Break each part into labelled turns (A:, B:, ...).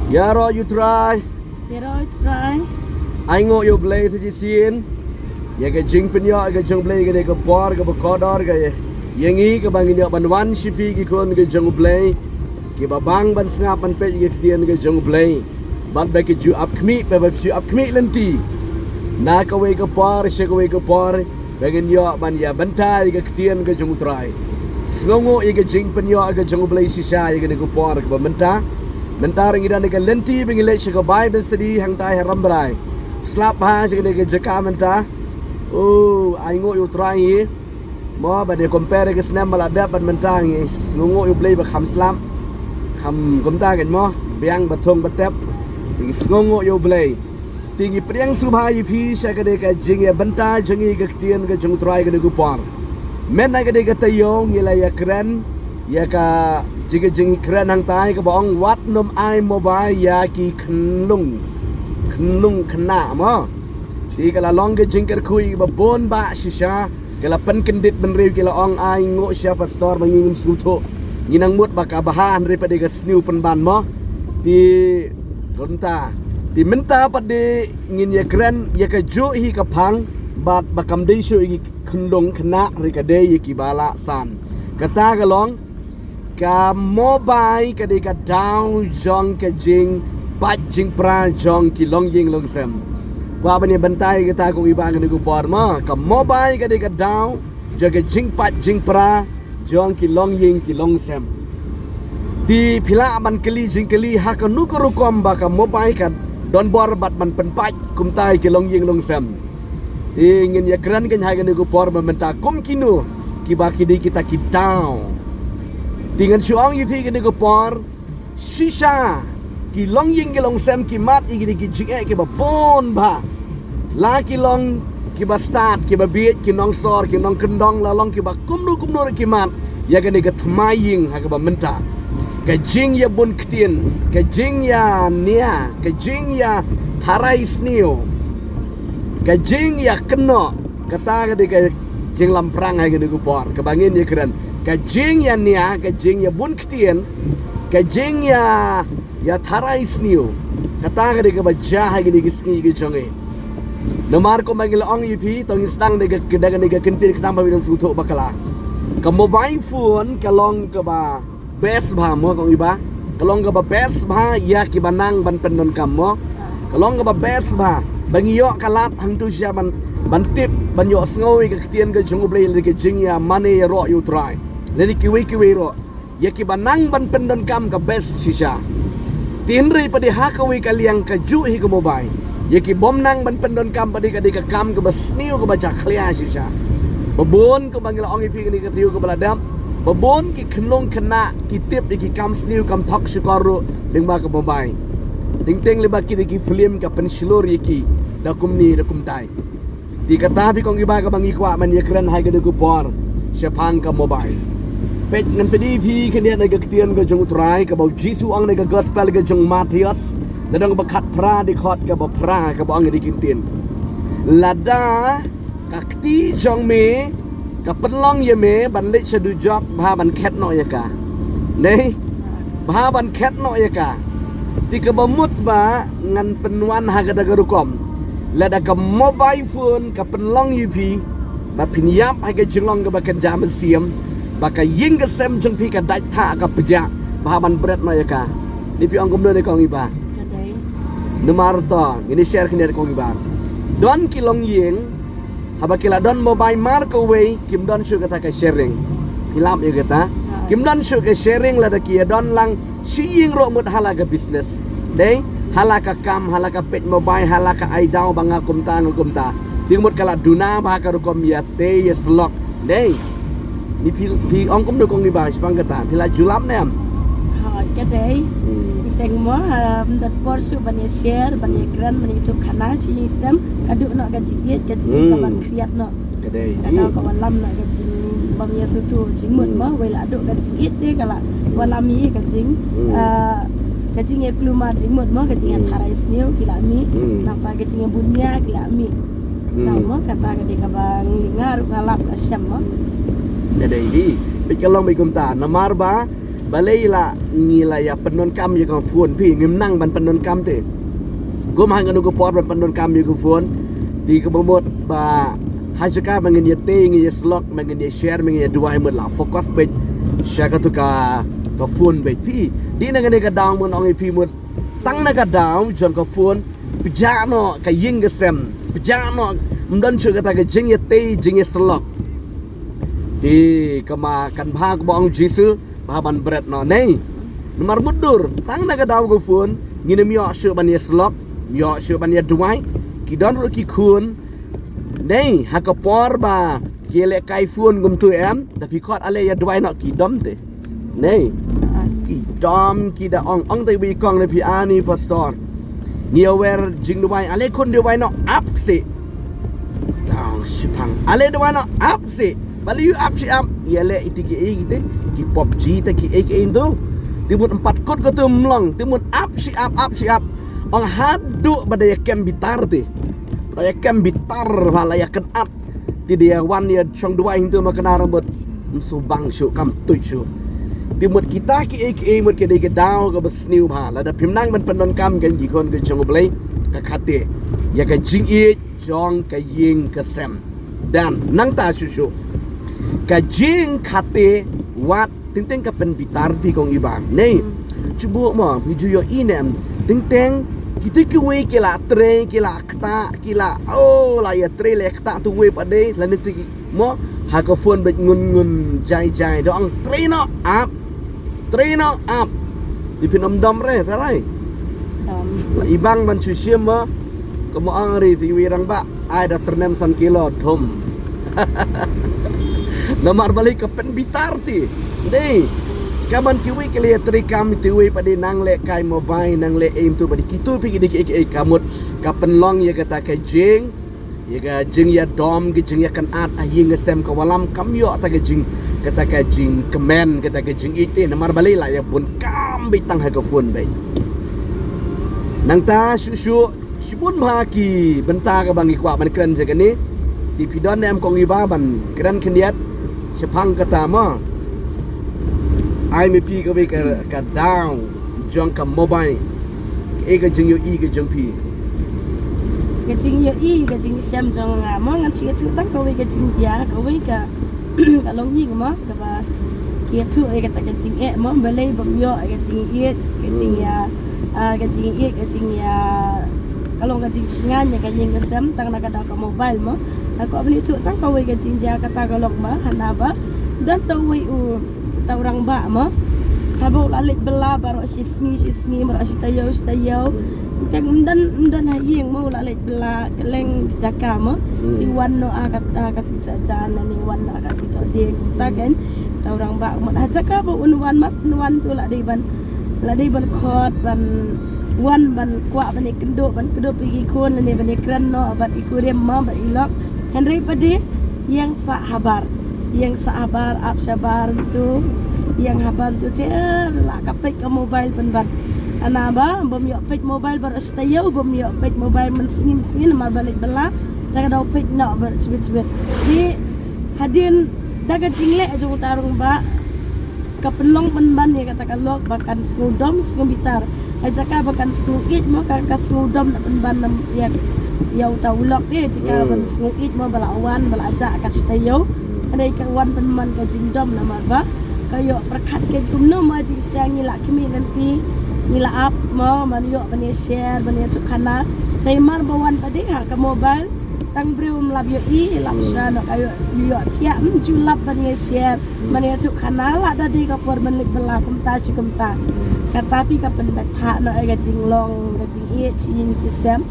A: Ya ro you try.
B: Ya ro try.
A: Ai ngo yo blay sa jisin. Ya ke jing penyo ke jong blay ke de ke por ke kodor ke yengi ke bangin yo banwan shifi ke kon ke jong blay. Ke babang ban snap ban pe ke tien ke jong blay. Ban ba ke ju up kmi ba ju up kmi lenti. Na ka we ke por she ke we ke por. Bangin yo ban ya bantai ke tien ke jong try. Sngongo ye ke jing penyo ke jong blay sisa ye ke de ke por ke bamenta. Mentar ngidan ke lenti bingile she ke Bible study hang tai rambrai. Slap ha she ke jaka menta. Oh, ai ngo yo try ye. Mo ba de compare ke snam bala da ban mentang ye. Ngo yo play ba kham slam. Kham kom ta ken mo. Biang ba thong ba tep. Ti ngo yo play. Ti priang subha yi phi she ke de ke jing ye banta jingi ke tien ke jung try ke de ku par. Men na ke de ke tayo ngila ya kren ya ka jing jing kren hang tai ke bong wat nom ai mobile ya ki khnlung khna mo. Ti kala long ke jingker kui ba bon ba shisha kala pen kendit ben rew kala ong ai ngo sha pat store banging suto nginang mut ba ka bahan re pa de ga sniu pen ban mo ti gonta ti menta pa de ngin ya kren ya ka jo hi ka phang bat ba kam dei shu i khundong khna re ka de yi ki bala san kata ga long ka mobile ka de ka down jong ka jing pat jing pra jong ki long ying long sem qua bên này bên tay người ta cũng đi bàn cái của mà cầm mobile cái đây cái down cho cái jing pat jing pra jong ki long sem di pila ban keli jing keli hakanu ko rukom ba ka mobile kan don bor bat man pen pat kum tai ki long sem di ngin ya kran kan ha cái của mà menta kum kinu ki ba ki di kita ki down dengan suang yi fi cái của shisha ki long sem ki mat i ki jing e ki ba bon ba la ki long ki ba start ki ba biet ki nong sor ki nong kendong la long ki ba kum nu ki mat ya ga ga thmaying ha ka ba menta ka jing ya bon ktien ka jing ya nia ka jing ya tharai snio ka jing ya keno kata ga ka jing lamprang ha ga ku por ka bangin ya keren ka jing ya nia ka jing ya bon ktien ka jing ya tharai snio kata ga ba ja ha ga ki ski ki jonge nomar ko mangil ong yifi tong istang de kedagan de kentir ketang ba bidang fruto bakala ka mobile phone ka long ka ba best ba mo kong iba ka long ka ba best ba ya ki banang ban pendon kam mo ka long ka ba best ba bangiyo kalat hang tu sia ban tip ban yo ngoi ka tien ka jung blai le ke jing ya mane ro you try le ki we ro ya ki banang ban pendon kam ka best sisa tinri pa di hakawi kaliang ka ju hi ka mobile ya ki bom nang ban pendon kam pa di ka kam ka basniu ka baca khlia sisa babon ka bangila ong ifi ni ka tiu ka baladam babon ki khnong khna ki tip ki kam sniu kam thok sukaru ding ba ka mobile ting ting le ba ki film ka pensilor ki dakum tai di kata bi kong iba ka bangi kwa man ya kren hai ka de ku por sepang ka mobile pet ngan pedi vi kenia na ka tien ka jong try ka bau jisu ang na ka gospel ka jong Matius ladang bakat pra di khot ka ba pra ka ba ang di kintin lada ka kti jong me ka penlong ye me ban le chadu jok ba ban khet no ya ka nei ba ban khet no ya ka ti ka bamut ba ngan penwan ha ka da rukom lada ka mobile phone ka penlong yivi ba pinyap ha ka jinglong ka ba kan jaman siam baka ying ka sem jeng pi ka dai tha ka pja ba ban bret no ya ka ni pi ong kum ne kong iba
B: Kadai.
A: Nomor to ini share kini kong iba don kilong ying haba kila don mobile mark away kim don shu kata ka sharing hilap ya kata kim don shu ka sharing la da kia don lang siying ro mut hala ka business dei hala ka kam hala ka pet mobile hala ka ai daw banga kumta ngumta ting mut kala duna ba ka rukom ya te yes lock dei ni pi ong kum do kong ni ba spang kata pila julap nem
B: Ha kadai. Teng mo dat por su ban ye share ban ye kran ban itu khana chi sem kadu no ka jingit ka jing ka ban kriat no
A: kadai
B: kada ka walam no ka jing bam ye su tu jing mun mo we la do ka jingit te kala walam ye ka jing ka jing ye kluma jing mun mo ka jing ye tharai sneu kila mi nampa ka jing ye bunya kila mi nam mo kata ka de ka bang ngar ngalap asyam mo
A: kadai hi pikalong mi kumta namar ba balai la ngila ya penon kam ya kan phone pi ngim nang ban penon kam te gom hang anu ko pot ban penon kam ya ko phone di ke bomot ba hajaka mangin ya te ngi ya slot mangin ya share mangin ya dua mut la fokus be share ka tu ka phone be pi di na ngene ka down mun ong pi mut tang na ka down jon ka phone pijano ka ying ke sem pijano mdan chu ka ta ka jing ya te jing ya slot di kema kan bha ko bong jisu bha ban berat no nei nomor mudur tang na ka daw ko phone ngine myo shu ban ya slok myo shu ban ya duai ki don ru ki khun nei ha ka por ba ki le kai phone gum tu em tapi khot ale ya duai no ki dom te nei ki dom ki da ong te bi kong le pi ani pastor ngia wer jing duai ale kun duai no up si tang sipang ale duai no up si bali you up si up ya le itiki gitu ki pop ji ta ki ek indo timut 4 kut ko tu mlong timut up si up ong hadu badaya kem bitar ti badaya kem bitar bala ya kenat ti dia wan ya chong dua itu makana rambut subang syu kam tu syu timut kita ki ek mut ke de ke daw ko besniu ba la da pimnang ban penon kam kan ji kon ke chong blai ka khate ya ka jing e jong ka ying ka sem dan nang ta syu ka jing khate wat ting ka pen bitar fi kong iba nei chubu mo vi ju yo inem ting kita ki we ki la tre ki la kta ki la oh la ya tre le kta tu we pa de la ni mo ha ko phone bet ngun jai dong tre no up di pinom dom re tarai la ibang ban chu sim mo ko mo ang ri ti wi rang ba ai da ternem san kilo thum nomor balik ke pen bitar ti dei kaman kiwi ke le tri kam tiwi pada nang le kai mobile nang le aim tu pada kitu pi dik ek kamut ka pen long ya kata ka jing ya ka jing ya dom ke jing ya kan at aying ngesem ka walam kam yo ta ka jing kata ka jing kemen kata ka jing ite nomor balik la ya bun kam bitang ha ka phone bai nang ta su sibun bhaki benta ka bangi kwa ban kren je ni di pidon em kong iba ban kren kendiat sepang kata mo ai me pi ka we ka down jong ka mobile e ka jing yo i ka jong pi
B: cái chính yêu y cái chính xem trong món ăn chia thu tắc cái chính giá cái cái lông gì mà cái bà kia thu cái chính e món bê lê bấm yo cái chính e cái chính cái lông cái chính ngan cái chính cái xem tăng là cái đó cái mobile mà có beli thu tắc cái chính giá cái lông mà hana apa dan tau orang ba mà habis lalit bela baru sisngi baru tayo Teng undan hayeng mau lalit bela keleng jaka mo iwan no kasih saja nani wan kasih to ding ta kan orang ba mo jaka bo unwan mas nuan tu la dei ban khot ban wan ban kwa ban kendo pergi kon ni ban kran no ban ikurem ma ban ilok henry pade yang sahabar ab sabar tu yang haban tu la kapek ke mobile ban anaba bom yo pet mobile bar stayo bom yo pet mobile men singin mal balik bela daga daw pet no bar cebet di hadin daga jingle aja tarung ba kapenlong penban ya katakan lok bakan ngudom ngbitar aja ka bakan ngit mo ka ngudom penban ya ya tau lok dia jika ban ngit mo balawan balaja akan stayo andai ka wan penman ka jingdom nama ba kayo perkat ke kumno ma jing syangi lak kimi nanti nila up mo manyo bani share bani tu kana remar bawan pade ha ka mobile tang brium lab yo i lab sana kayo yo tia julap bani share bani tu kana la dadi ka por balik bela kumta katapi ka pendatha no ga jinglong ga jing i chin sam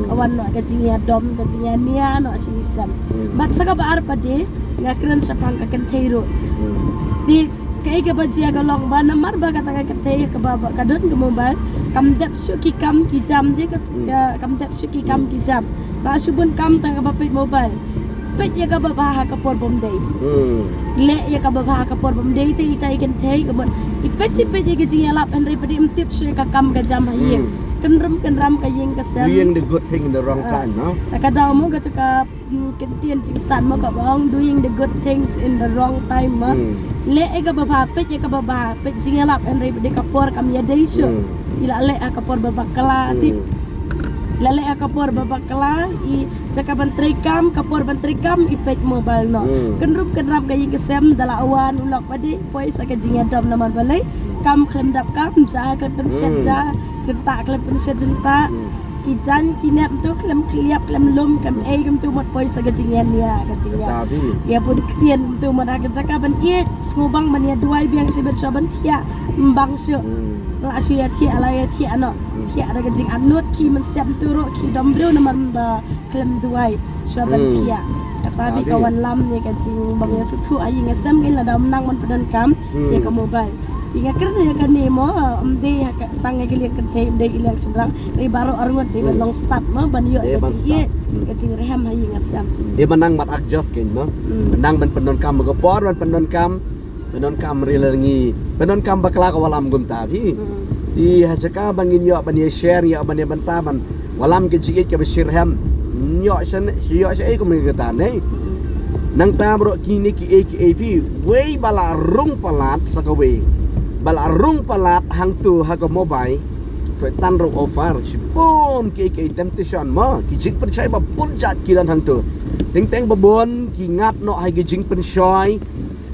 B: kawan no ga jing ya dom ga jing ya nia no chin sam mat saka ba ar pade ngakran sapang ka kenteiro di kai ke bajia galong ba namar ba kata ka te ke baba kadon ke mobile kam dep syuki kam ki jam dia ke kam dep syuki kam ki jam ba subun kam tang ka pet mobile pet ya ka baba ha ka por bom dei le ya ka baba ha ka por bom dei te itai ken te ke bon ipet ya ke jing lap henry pedi imtip sy ka kam ka jam haye kenram ka ying kesem
A: doing the good thing in the wrong time, no?
B: kadang mo ketika kentian cingsan mo ka bang doing the good things in the wrong time ma le ka babapet ya ka babapet jingalap enre de kapor kam ya deiso ila le ka por babakala ti lale akapor babakala I jaka bantrikam kapor bantrikam ipek mobile no kenrup kenram kayi kesem dala awan ulak padi poi saka jingadam naman balai kam klem dap kam ja klem ja cinta klem cinta Ijan kinap tu klem kliap klem lum kam kam tu mot poi saka jingan ya kacingnya ya pun ketian tu mot akan jaka ban it ngubang man ya duai biang sibet saban tia mbang syo la sya tia ala ya tia no tia ada kajing anut ki men setiap turu ki dombreu naman ba klem duai saban tia tapi kawan lam ni kajing bang ya sutu ayi ngasam gin la dam nang man padan kam ya ka mobile Inga kerana ya kan ni mo amde tang gili kan te de ilang seberang ri baru arngot de long start mo ban yo kacing reham hayi ngasam
A: dia menang mat adjust kin mo menang ban penon kam go por ban penon kam rilangi penon kam bakla ka walam gum ta hi di hasaka bangin yo ban ye share yo ban ye banta ban walam ke jigit ke bashir ham yo san yo sai ko mi ta nei nang ta bro kini ki vi wei bala rung palat sakawe balarung palat hang tu haga mobile tan ro offer sipon ke temptation mo ki jing percaya ba punjat kiran hang tu teng babon ki ngat no hai jing pensoi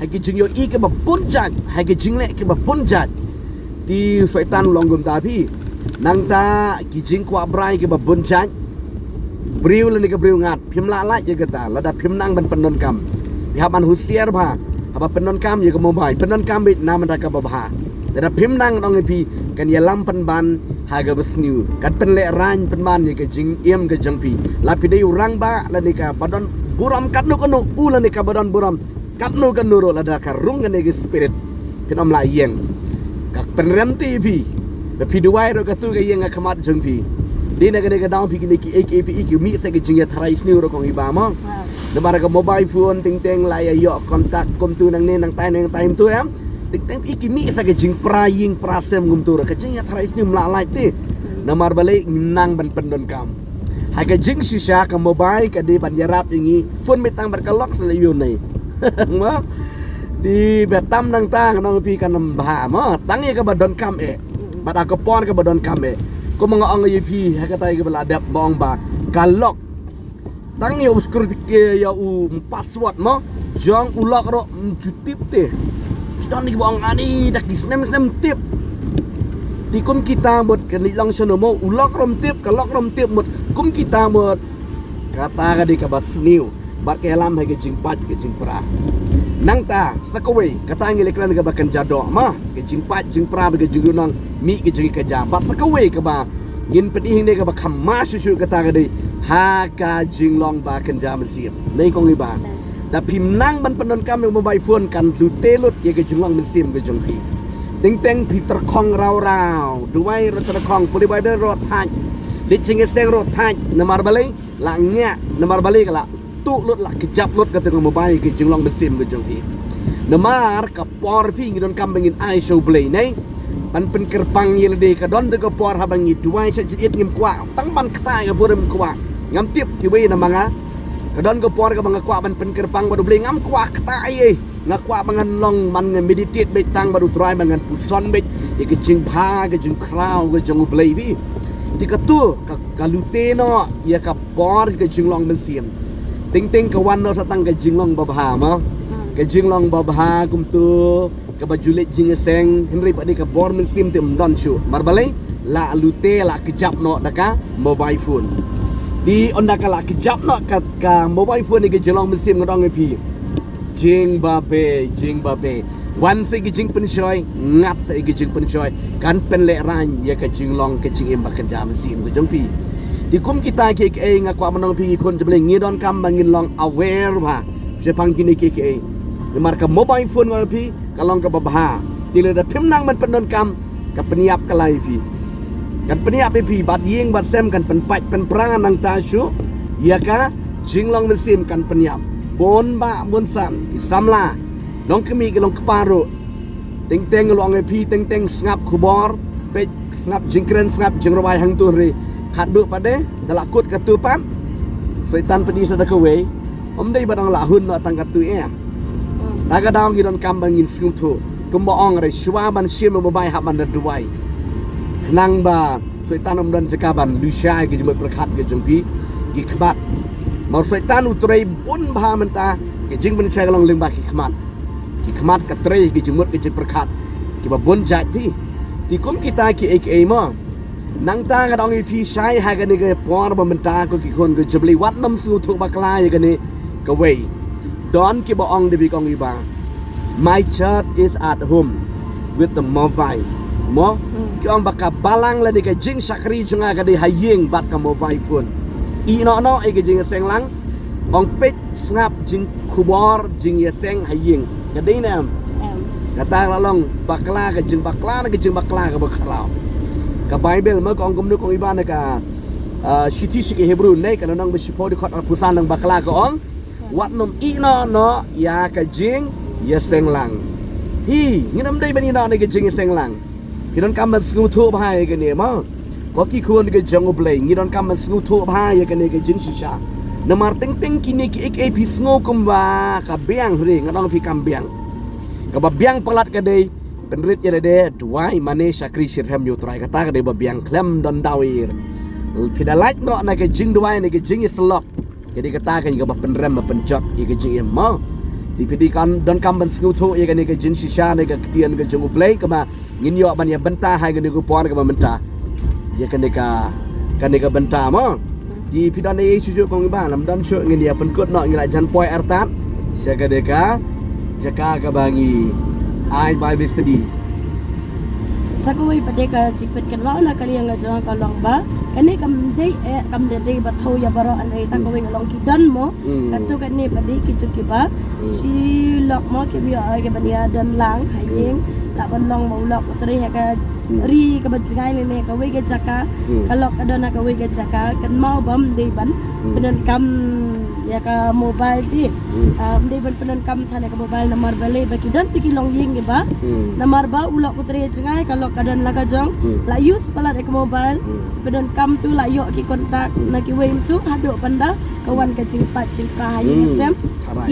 A: hai jing yo I ke ba punjat hai jing le ke ba punjat ti tan longgum ta pi nang ta ki jing kwa brai ke ba punjat briu le ni ke briu ngat phim la je ke ta la da phim nang ban penon kam pihak man husier ba apa penon kam ye ke mobile penon kam bit nama daka babha dan pim nang dong pi kan ye lam pen ban haga besniu kan pen le ran pen ban ye ke jing iem ke jang pi lapi de urang ba la nika badon buram katnu kono ula nika badon buram katnu kan nuro la daka rung kan ge spirit pinom la yeng kak pen rem tv be pi duai ro katu ke yeng akamat jang pi di naga daun pi ki AKV ki mi se ke jing ye tharai sniu ro kong iba mo Namara ka mobile phone ting la ya yo kontak kom tu nang ne nang tai tu am ting iki mi sa ka jing praying prasem gum tu ka jing ya thrais ni mlalai ti namar balik nang ban pendon kam ha ka jing sisa ka mobile ka di ban yarap ingi phone mitang berkelok selayu nei mo di betam nang tang nang pi kan nambah mo tang ya ka badon kam bad ka pon ka badon kam ko mga ang pi ha ka tai ka baladap bong ba kalok tang ya security ya password mo jong ulak ro jutip te kita ni bang ani dak di snem tip di kum kita buat kelilang sono mo ulak rom tip kalok rom tip mut kum kita buat kata ka di kabas new bar kelam ha ke jingpat ke jingpra nang ta sakawe kata ngiliklan ka bakan jado ma ke jingpat jingpra ke jingunang mi ke jing ka jabat sakawe ka ba ngin pedih ne ka ba khama susu kata ka di ha ka jinglong ba kan jaman siap nei kong iba da pim nang ban penon kam mobile phone kan lu telut ye ke jinglong men sim ke jong pi teng pi ter khong rau duai ro ter khong puri bai ro thaj li jing seng ro thaj namar balai la nya namar balai kala tu lut la kejap lut ka teng mobile ke jinglong men sim ke jong pi namar ka por pi ngidon kam bengin ai show play nei ban pen kerpang ye le ka don de ka por ha bangi duai sa jit ngim kwa tang ban ktai ka pur kwa ngam tip ki we na manga kadon ko por ka mga kwa ban pen kerpang baru beli ngam kwa ktai ngakwa bangan long man nge meditate be tang baru try bangan puson be ye ke jing pha ke jing kraw ke jing blai vi ti ka tu ka kalute no ye ka por ke jing long ben sim ting ka wan no satang ke jing long babha ma ke jing long babha kum tu ka bajulet jing seng henry ba ka bor men sim tem don chu mar balai la lute la kejap no daka mobile phone di onda kala kejap no ka mobile phone ni ke jelong men sim ngodong pi jing ba be wan se ke jing pen shoy ngat se ke jing pen shoy kan pen le ran ye ka jing long ke jing em ba kan jam sim ke jong pi di kum kita ke ngakwa manong pi kon jble ngidon kam bangin long aware ba se pang kini ke mar ka mobile phone ngol pi kalong ka babha tile da phim nang man penon kam ka peniap kalai fi kan peniap pi bat yeng bat sem kan pen pat pen perangan nang ta shu ya ka jinglong men sim kan peniap bon ba bon sam samla nong kemi ke long keparo teng long pi teng ngap kubor pe ngap jingkren ngap jingrawai hang tu ri khat du pade dalak kut katu pam setan pedi sada kawei dei badang lahun no tang katu daga daong giron kambang ngin sung tu kumbaong re shwa ban sim mo bai ha ban duai knang ba setan dan jekaban lusia gi jumut perkhat gi jungpi gi khbat mau setan utrai bun bha menta gi jing ben chai long ling ba ki khmat ka trei gi jumut gi perkhat gi ba bun jat ti kum kita ki ek mo nang ta ga dong i fi sai ha ga ni ge por ba menta ko ki kon gi jubli wat nam su thu bakla ye ga ni ka wei don ki ba ong de bi kong i ba my church is at home with the mobile mo ki ong baka balang la ni ka jing sakri junga ga de haying bat ka mobile phone i no e ga jing seng lang ong pet ngap jing kubor jing ye seng haying ga de na kata lalong bakla ga jing bakla ga bakrao ka bible mo ko ong gum nu ko iban ka shiti shiki hebrew nei ka nang be sipo di khot pusan nang bakla ka ong wat nom i no ya ka jing ye seng lang hi nginam dei bani no ne ga jing ye seng lang Kidon kaman sngu thu bhai ke ne ma ko ki khun ke jang oblei ngidon kaman sngu thu bhai ke ne ke jin shisha namar ting ting kini ki ek ep sngu kumba ka biang ri ngadong pi kam biang ka ba biang palat ke dei penrit ye de duai mane sakri sirhem yu trai kata ke dei ba biang klem don dawir pidalait no na ke jing duai ne ke jing slok jadi kata ke ga ba penrem ba penjot ye ke jing ma di pidikan don kaman sngu thu ye ke ne ke jin shisha ne ke tian ke jang oblei ka ba ngin yo ban ya benta hai gani ku pon ka benta ya kan deka benta mo di pidan ye suju kong ba lam dan syo ngin ya penkut no ngila jan poi artat sia ka deka jaka ka bangi ai bible study
B: sakoi padeka chipet kan wa na kali nga jong ka long ba kani kam dei ba tho ya baro an rei ta ko wing long ki dan mo katu kan ni padi kitu ki ba si lok mo ke bi ai ke bania dan lang hayeng tak benong mau lok putri ha ka ri ka bajngai le ka wei ka jaka ka lok ka dona ka wei ka jaka kan mau bam dei ban penan kam ya ka mobile ti dei ban penan kam thane ka mobile nomor bale ba ki dan tiki long ying ba nomor ba ulok putri jngai ka lok ka dan la ka jong la use pala ka mobile penan kam tu la yo ki kontak na ki wei tu hado panda kawan ka cingpat cingpra hayi sem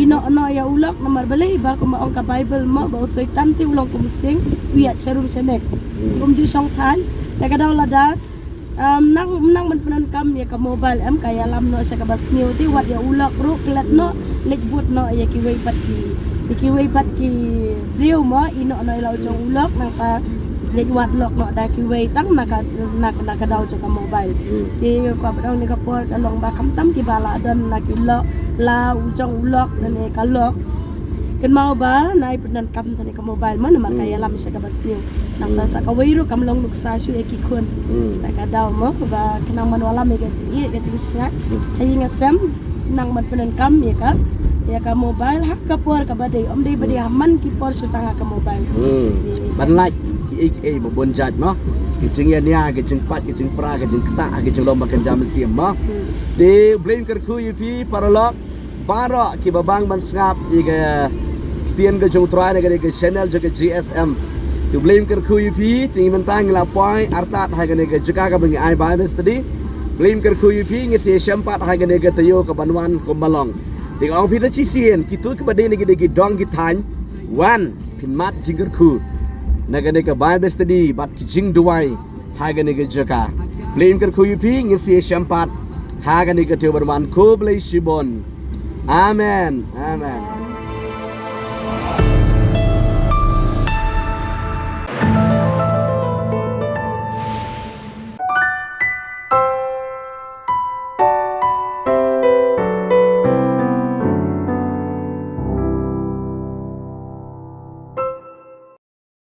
B: ino no ya ulok nomor bale ba ko ma ong ka bible mo ba usoi tanti ulong kum sing wiat sharum shanek ju song than ya ka daw lada nang man penan kam ya ka mobile am kaya lam no sa ka basniu ti wat ya ulok ru klat no lek but no ya ki wei pat ki riu mo ino no ilaw jong ulok nang ka lek wat lok no da ki wei tang na ka daw ka mobile ti ko ba daw ni ka por ka long ba kam tam ki bala dan na ki lo la ujong ulok na ne ka lok kan mau ba nai penan kam tani ka mobile man mar kaya lam sa ka basniu nang ta sa ka wei ru kam long nuk sa shu e ki khun ta ka daw mo ba kanang man wala me ga ti sya hayi nga sem nang man penan kam ya ka mobile hak ka por ka badai dei badai haman ki por su tanga ka mobile
A: ban like ki mo bon jat no ki jing ya nia ki jing pat ki jing pra ki jing kta ki jing lom makan jam siam mo de blame ker khu yu fi paralog baro ki babang ban ngap i ga tien ga jong try ga ke channel jo ke GSM tu blame ker khu yu fi ting mentang la poi artat ha ga ne ga jaka ga bangi ai bible study blame ker khu yu fi ngi se champat ha ga ne ga tayo ka banwan ko balong ting ong pi ta chi sien ki tu ka bade ne ga ki dong ki than wan pin mat jing ker khu na ga ne ka bible study bat ki jing duai ha ga ne ga jaka blame ker khu yu fi ngi se champat ha ga ne ga tayo banwan ko blai shibon amen